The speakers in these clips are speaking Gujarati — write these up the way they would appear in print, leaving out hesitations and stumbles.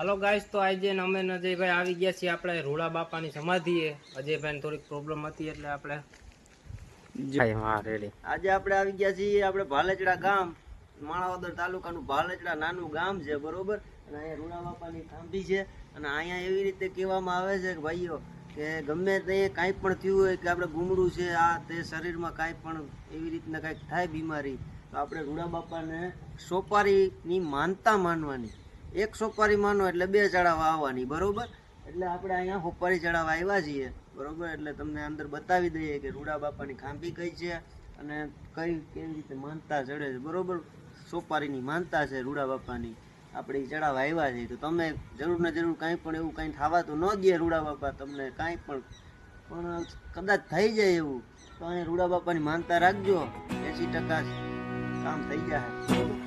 હાલો ગાઈસ, તો આજે અમે અજયભાઈ આવી ગયા છીએ આપણે રૂડા બાપાની સમાધિએ. અજયભાઈને થોડીક પ્રોબ્લેમ હતી એટલે આપણે રેડી. આજે આપણે આવી ગયા છીએ આપણે ભાલેચડા ગામ, માણાવદર તાલુકાનું ભાલેચડા નાનું ગામ છે, બરોબર. અને અહીંયા રૂડા બાપાની થાંભી છે. અને અહીંયા એવી રીતે કહેવામાં આવે છે કે ભાઈઓ કે ગમે તે કાંઈ પણ થયું હોય કે આપણે ગુમડું છે આ તે શરીરમાં કાંઈ પણ એવી રીતના કાંઈક થાય બીમારી, તો આપણે રૂડા બાપાને સોપારીની માનતા માનવાની. એક સોપારી માનો એટલે 2 ચડાવવા આવવાની, બરોબર. એટલે આપણે અહીંયા સોપારી ચડાવવા આવ્યા છીએ, બરોબર. એટલે તમને અંદર બતાવી દઈએ કે રૂડા બાપાની ખાંભી કઈ છે અને કેવી રીતે માનતા ચડે છે, બરોબર. સોપારીની માનતા છે રૂડા બાપાની, આપણે ચડાવવા આવ્યા છીએ. તો તમે જરૂર ને જરૂર કાંઈ પણ એવું કાંઈ થવા તો ન દે રૂડા બાપા તમને, કાંઈ પણ કદાચ થઈ જાય એવું તો અહીંયા રૂડા બાપાની માનતા રાખજો, 80% કામ થઈ જાય, બરોબર.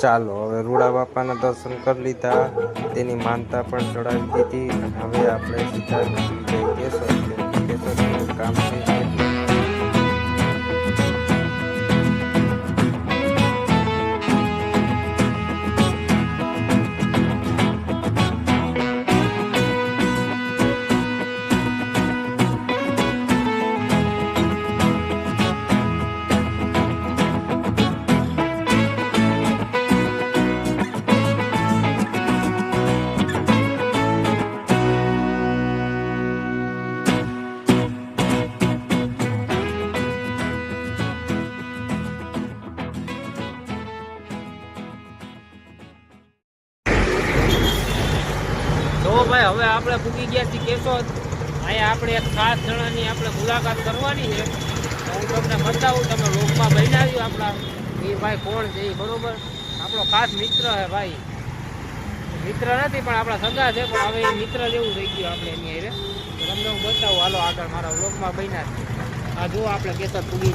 ચાલો હવે રૂડા બાપાના દર્શન કરી લીધા, તેની માનતા પણ ચડાવી દીધી અને હવે આપણે સીધા કેશોદ કામ છે. તો ભાઈ હવે આપણે પૂગી ગયા છીએ કેશોદ. અહીંયા આપણે એક ખાસ જણાની આપણે મુલાકાત કરવાની છે, તો હું તમને બતાવું, તમે લોકમાં બનાવ્યું આપણા એ ભાઈ કોણ છે એ, બરોબર. આપણો ખાસ મિત્ર છે ભાઈ, મિત્ર નથી પણ આપણા સગા છે, પણ હવે એ મિત્ર જેવું થઈ ગયું આપણે એની હારે. તો તમને હું બતાવું, હાલો આગળ મારા લોકમાં બન્યા છે. આ જુઓ આપણે કેશોદ પૂગી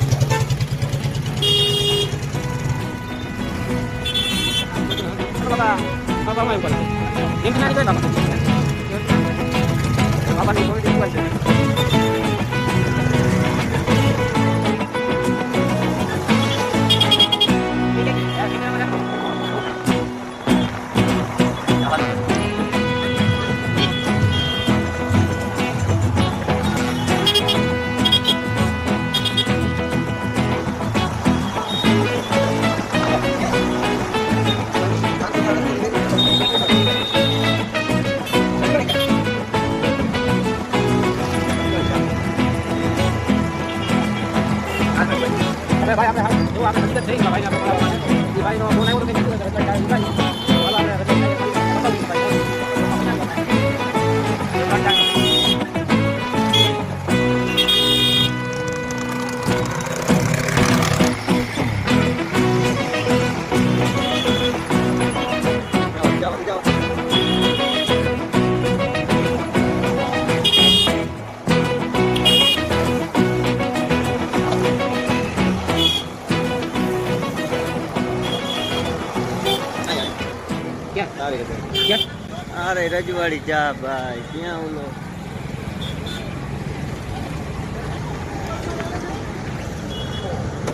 અરે રજવાડી ચા ભાઈ, ક્યાં ઓલો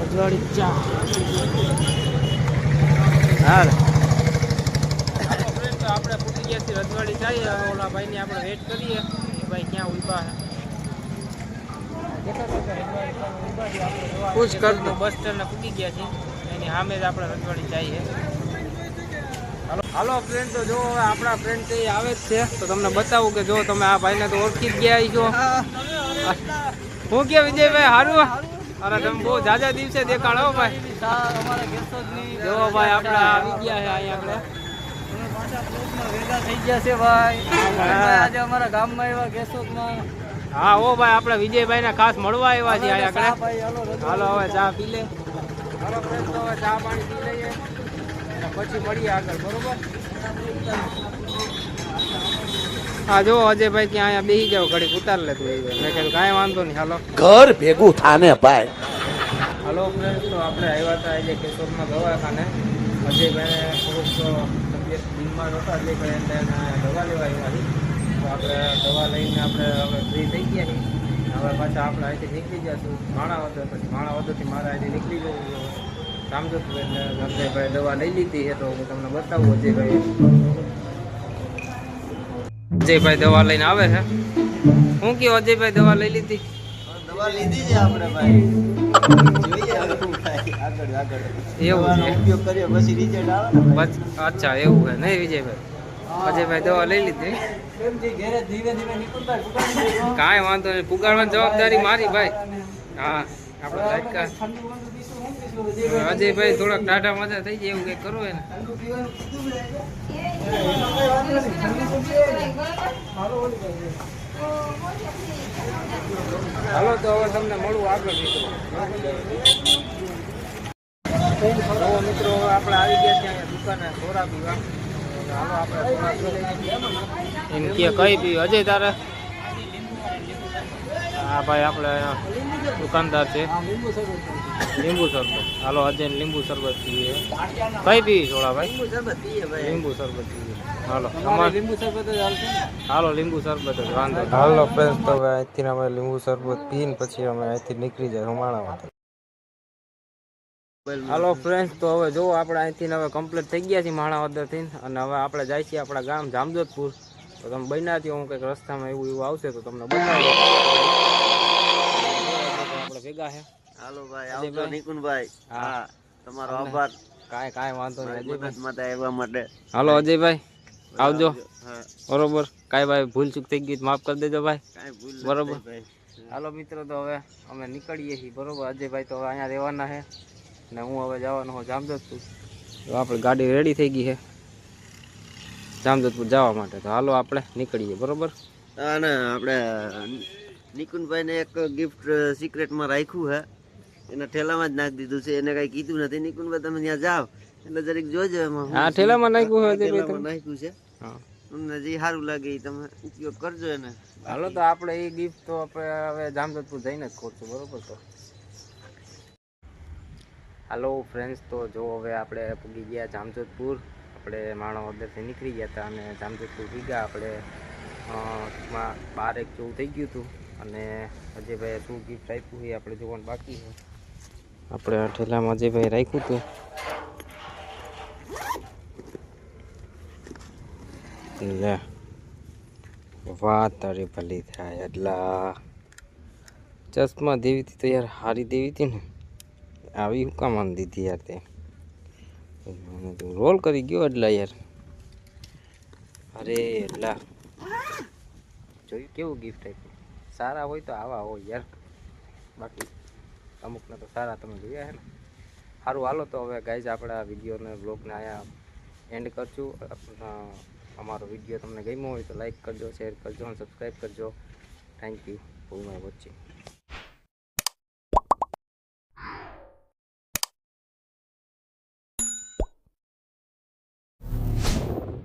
રજવાડી ચા. હાલ આપણે પૂછી ગયા છીએ રજવાડી ચા. ઓલા ભાઈ ને આપણે વેટ કરીએ, ભાઈ ક્યાં ઉભા છે. પૂછ કરતો બસ સ્ટેન્ડ પૂછી ગયા છીએ. એની સામે જ આપણે રજવાડી જઈએ. હાલો ફ્રેન્ડ, તો જો હવે આપણા ફ્રેન્ડ છે એ આવે જ છે, તો તમને બતાવું કે જો તમે આ ભાઈને તો ઓળખી જ ગયા છો. હું કે વિજયભાઈ હારું? અરે તમે બહુ જાજા દિવસે દેખાડો ભાઈ. જો ભાઈ આપણે આવી ગયા છે અહીંયા આપણે. હા ઓ ભાઈ, આપણે વિજયભાઈ ને ખાસ મળવા આવ્યા છીએ અહીંયા આગળ. હાલો હવે ચા પી લે. હાલો ફ્રેન્ડ, તો હવે ચા પાણી પી લઈએ અને પછી મળીએ આગળ, બરોબર? હા જો અજયભાઈ ક્યાં અહીંયા બેસી જાવ, ઘડીક ઉતાર લે તું. મેં કીધું કાંઈ વાંધો નહીં, હાલો ઘર ભેગું થાને ભાઈ. હાલો ફ્રેન્ડ, તો આપણે આવ્યા હતા આજે કેશોદમાં દવાખાને. અજયભાઈને થોડુંક તબિયત બીમાર હતા, અજયભાઈ એટલે એને દવા લેવા આવ્યા હતી. તો આપણે દવા લઈને આપણે હવે ફ્રી થઈ ગયા છીએ. હવે પાછા આપણે અહીંથી નીકળી જઈશું માણાવદર. પછી માણાવદરથી મારે અહીંથી નીકળી જવું રામજોતપુર. એટલે અજયભાઈ દવા લઈ લીધી છે, તો હું તમને બતાવું. અજયભાઈ દવા લઈને આવે છે. શું કહ્યું અજયભાઈ, દવા લઈ લીધી? દવા લીધી છે આપણે ભાઈ. જોઈએ હવે શું થાય આગળ આગળ. એવું દવાનો છે. ઉપયોગ કરીએ પછી રિઝલ્ટ આવે ને ભાઈ. અચ્છા એવું છે નહીં વિજયભાઈ? અજયભાઈ દવા લઈ લીધી. કાંઈ વાંધો નહીં, પુગાડવાની જવાબદારી મારી ભાઈ. હા આપણે લાયકા અજયભાઈ થોડાક ટાટા મજા થઈ જાય એવું કંઈક કરવું હોય ને. હાલો તો હવે તમને મળવું આગળ મિત્રો. મિત્રો હવે આપણે આવી ગયા છીએ અહીંયા દુકાને સોરા પીવા. હાલો આપણે સોરા પી લઈએ. એમ કે કઈ પીવી અજય તારે? હા ભાઈ, આપણે દુકાનદાર છે. લીંબુ શરબત. હાલો અજય લીંબુ શરબત પીએ. કઈ પીવી સોડા ભાઈ? લીંબુ શરબત પીએ. હાલો લીંબુ શરબત જ હાલશે. હાલો લીંબુ શરબત જ વાંધો. હાલો ફ્રેન્ડ્સ, તો હવે અહીંથી અમે લીંબુ શરબત પીને પછી અમે અહીંથી નીકળી જાય માણામાં. હાલો ફ્રેન્ડ્સ, તો હવે જો આપણે અહીંથી હવે કમ્પ્લીટ થઈ ગયા છીએ માણાવદરથી, અને હવે આપણે જાય છીએ આપણા ગામ જામજોધપુર. તો તમે બન્યા ત્યાં હું કંઈક રસ્તામાં એવું આવશે તો તમને બતાવો. આપણે ભેગા છે. હાલો ભાઈ, આવજો નિકુંજભાઈ. હા, તમારો આભાર. કાંઈ વાંધો નહીં મદદ માટે આવવા માટે. હાલો અજયભાઈ આવજો. હા, બરોબર, કાંઈ ભાઈ ભૂલ ચૂક થઈ ગઈ માફ કરી દેજો ભાઈ. કાંઈ ભૂલ નથી બરોબર. ભાઈ. હાલો મિત્રો, તો હવે અમે નીકળીએ છીએ. બરોબર, અજયભાઈ તો હવે અહીંયા રહેવાના છે ને હું હવે જવાનો હું જામજોધપુર. તો આપણે ગાડી રેડી થઈ ગઈ છે જામજોધપુર જવા માટે. તો હાલો આપણે નીકળીએ. બરોબર. અને આપણે નિકુંજભાઈને એક ગિફ્ટ સિક્રેટમાં રાખ્યું છે, એના ઠેલામાં જ નાખી દીધું છે. એને કઈ કીધું નથી. નિકુંજભાઈ તમે ત્યાં જાઓ એટલે જરીક જોજો એમાં. હા, ઠેલામાં નાખ્યું છે અજયભાઈ ઠેલામાં તમે? નાખ્યું છે. હા, તમને જે સારું લાગે એ તમે ઉપયોગ કરજો એને. હાલો તો આપણે એ ગિફ્ટ તો આપણે હવે જામજોધપુર જઈને જ ખોલશું. બરોબર. તો હાલો ફ્રેન્ડ્સ, તો જો હવે આપણે પૂગી ગયા જામજોધપુર. આપણે માણાવદરથી નીકળી ગયા હતા અને જામજોધપુર ભીગા આપણે 12 જેવું થઈ ગયું હતું. અને અજયભાઈએ શું ગિફ્ટ આપ્યું એ આપણે જોવાનું બાકી છે. આપણે આ ઠેલામાં અજયભાઈ રાખ્યું હતું. લે વાત તારી ભલી થાય. એટલા ચશ્મા દેવી હતી તો યાર હારી દેવી હતી ને, આવી હું કામ આમ દીધી યાર તે. રોલ કરી ગયો એટલા યાર. અરે એટલા જોયું કેવું ગિફ્ટ આપ્યું. સારા હોય તો આવા હોય યાર, બાકી અમુકના તો સારા તમે જોયા છે ને. સારું હાલો તો હવે ગાઈઝ આપણે આ વિડીયોને બ્લોગને અહીંયા એન્ડ કરશું. અમારો વિડીયો તમને ગમ્યો હોય તો લાઈક કરજો, શેર કરજો અને સબસ્ક્રાઈબ કરજો. Thank you for my watching.